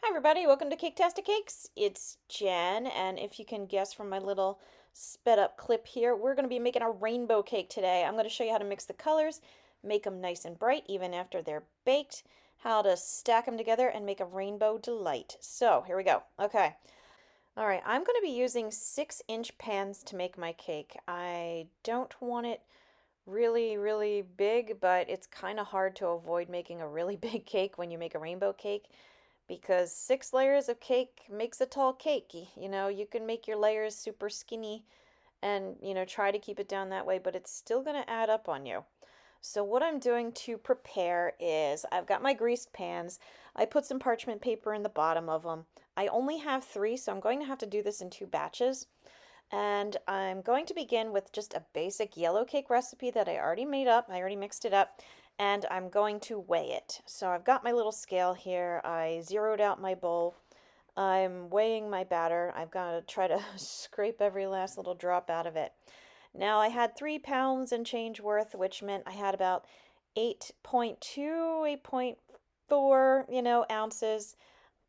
Hi everybody, welcome to Caketastic Cakes. It's Jen, and if you can guess from my little sped up clip here, we're going to be making a rainbow cake today. I'm going to show you how to mix the colors, make them nice and bright even after they're baked, how to stack them together and make a rainbow delight. So here we go. Okay. All right, I'm going to be using 6-inch pans to make my cake. I don't want it really big, but it's kind of hard to avoid making a really big cake when you make a rainbow cake because 6 layers of cake makes a tall cake. You know, you can make your layers super skinny and, try to keep it down that way, but it's still going to add up on you. So what I'm doing to prepare is I've got my greased pans. I put some parchment paper in the bottom of them. I only have 3, so I'm going to have to do this in 2 batches. And I'm going to begin with just a basic yellow cake recipe that I already made up. I already mixed it up, and I'm going to weigh it. So I've got my little scale here. I zeroed out my bowl. I'm weighing my batter. I've got to try to scrape every last little drop out of it. Now I had 3 pounds and change worth, which meant I had about 8.2, 8.4, ounces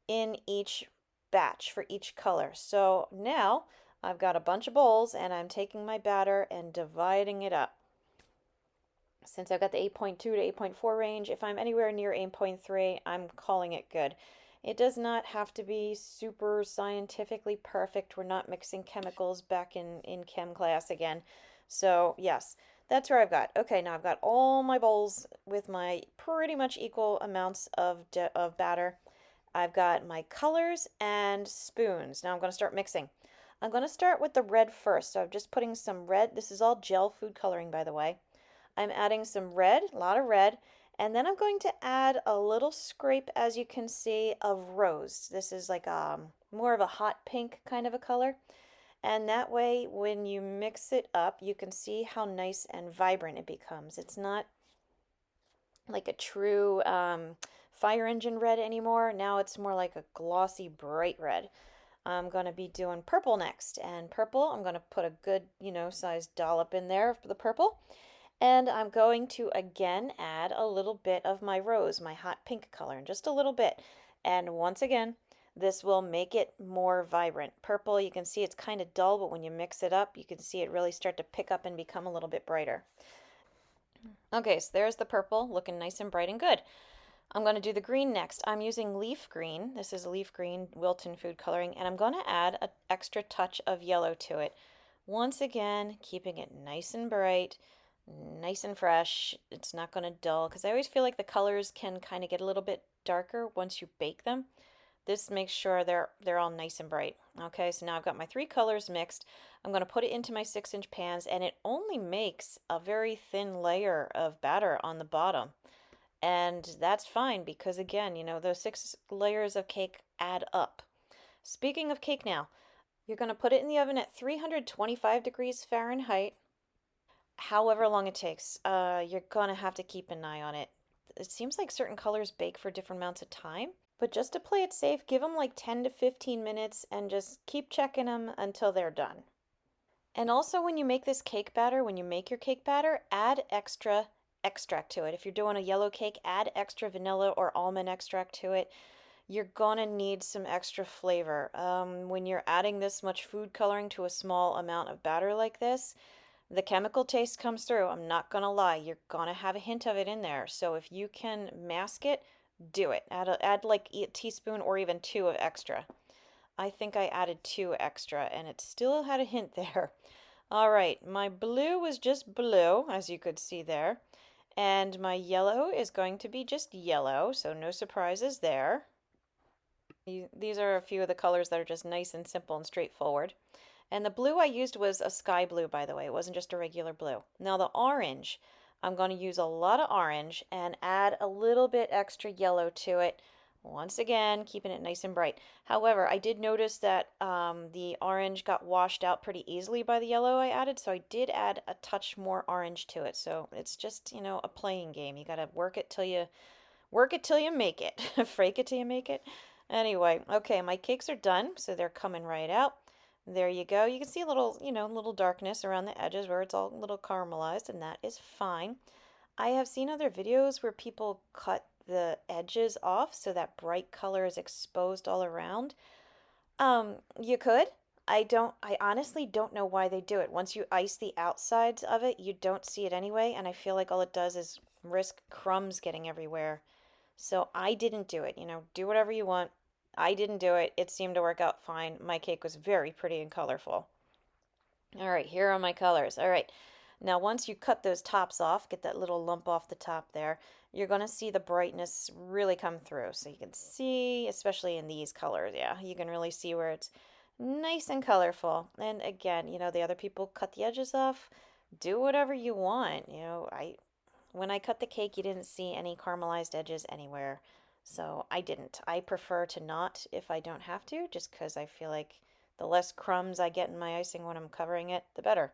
in each batch for each color. So now I've got a bunch of bowls and I'm taking my batter and dividing it up. Since I've got the 8.2 to 8.4 range, if I'm anywhere near 8.3, I'm calling it good. It does not have to be super scientifically perfect. We're not mixing chemicals back in chem class again. So yes, that's where I've got. Okay, now I've got all my bowls with my pretty much equal amounts of batter. I've got my colors and spoons. Now I'm going to start mixing. I'm going to start with the red first. So I'm just putting some red. This is all gel food coloring, by the way. I'm adding some red, a lot of red, and then I'm going to add a little scrape, as you can see, of rose. This is like more of a hot pink kind of a color. And that way, when you mix it up, you can see how nice and vibrant it becomes. It's not like a true fire engine red anymore. Now it's more like a glossy, bright red. I'm going to be doing purple next. And purple, I'm going to put a good, sized dollop in there for the purple. And I'm going to again add a little bit of my rose, my hot pink color, just a little bit. And once again, this will make it more vibrant. Purple, you can see it's kind of dull, but when you mix it up, you can see it really start to pick up and become a little bit brighter. Okay, so there's the purple, looking nice and bright and good. I'm going to do the green next. I'm using leaf green. This is leaf green Wilton food coloring, and I'm going to add an extra touch of yellow to it. Once again, keeping it nice and bright, nice and fresh. It's not going to dull because I always feel like the colors can kind of get a little bit darker once you bake them. This makes sure they're all nice and bright. Okay, so now I've got my 3 colors mixed. I'm going to put it into my 6-inch pans, and it only makes a very thin layer of batter on the bottom. And that's fine because, again, those 6 layers of cake add up. Speaking of cake now, you're going to put it in the oven at 325 degrees Fahrenheit, however long it takes. You're going to have to keep an eye on it. It seems like certain colors bake for different amounts of time, but just to play it safe, give them like 10 to 15 minutes and just keep checking them until they're done. And also when you make this cake batter, when you make your cake batter, add extra extract to it. If you're doing a yellow cake, add extra vanilla or almond extract to it. You're gonna need some extra flavor. When you're adding this much food coloring to a small amount of batter like this, the chemical taste comes through. I'm not gonna lie, you're gonna have a hint of it in there. So if you can mask it, do it. Add like a teaspoon or even 2 of extra. I think I added 2 extra and it still had a hint there. All right, my blue was just blue, as you could see there. And my yellow is going to be just yellow, so no surprises there. These are a few of the colors that are just nice and simple and straightforward. And the blue I used was a sky blue, by the way. It wasn't just a regular blue. Now the orange, I'm going to use a lot of orange and add a little bit extra yellow to it. Once again, keeping it nice and bright. However, I did notice that the orange got washed out pretty easily by the yellow I added, so I did add a touch more orange to it. So it's just, a playing game. You got to work it till you make it. Fake it till you make it. Anyway, okay, my cakes are done, so they're coming right out. There you go. You can see a little, little darkness around the edges where it's all a little caramelized, and that is fine. I have seen other videos where people cut the edges off so that bright color is exposed all around? You could. I honestly don't know why they do it. Once you ice the outsides of it, you don't see it anyway, and I feel like all it does is risk crumbs getting everywhere. So I didn't do it. Do whatever you want. I didn't do it. It seemed to work out fine. My cake was very pretty and colorful. All right, here are my colors. All right. Now, once you cut those tops off, get that little lump off the top there, you're going to see the brightness really come through. So you can see, especially in these colors, yeah, you can really see where it's nice and colorful. And again, the other people cut the edges off. Do whatever you want. When I cut the cake, you didn't see any caramelized edges anywhere. So I didn't. I prefer to not if I don't have to, just because I feel like the less crumbs I get in my icing when I'm covering it, the better.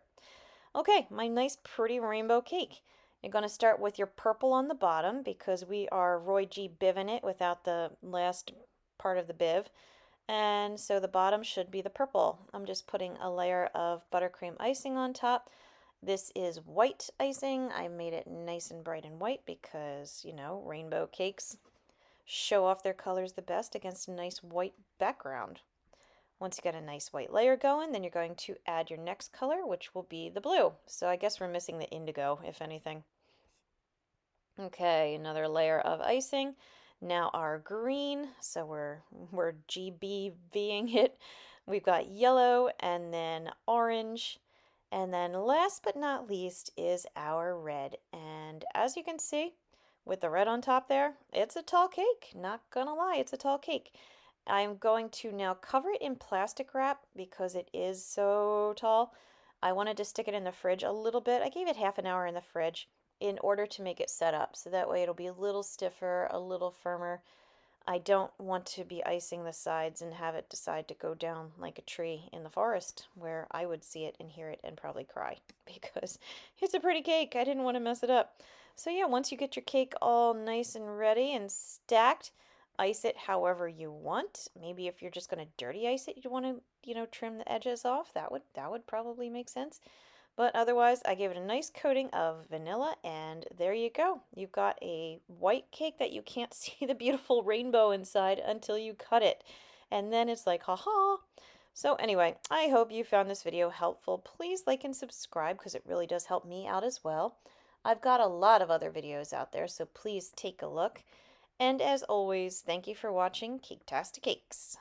Okay, my nice pretty rainbow cake. You're going to start with your purple on the bottom because we are Roy G. Biving it without the last part of the biv. And so the bottom should be the purple. I'm just putting a layer of buttercream icing on top. This is white icing. I made it nice and bright and white because, rainbow cakes show off their colors the best against a nice white background. Once you get a nice white layer going, then you're going to add your next color, which will be the blue. So I guess we're missing the indigo, if anything. Okay, another layer of icing. Now our green, so we're GBVing it. We've got yellow and then orange. And then last but not least is our red. And as you can see, with the red on top there, it's a tall cake. Not gonna lie, it's a tall cake. I'm going to now cover it in plastic wrap because it is so tall. I wanted to stick it in the fridge a little bit. I gave it half an hour in the fridge in order to make it set up. So that way it'll be a little stiffer, a little firmer. I don't want to be icing the sides and have it decide to go down like a tree in the forest where I would see it and hear it and probably cry because it's a pretty cake. I didn't want to mess it up. So yeah, once you get your cake all nice and ready and stacked, ice it however you want. Maybe if you're just going to dirty ice it, you want to, trim the edges off. That would probably make sense. But otherwise, I gave it a nice coating of vanilla, and there you go. You've got a white cake that you can't see the beautiful rainbow inside until you cut it. And then it's like, haha. So anyway, I hope you found this video helpful. Please like and subscribe because it really does help me out as well. I've got a lot of other videos out there, so please take a look. And as always, thank you for watching Caketastic Cakes.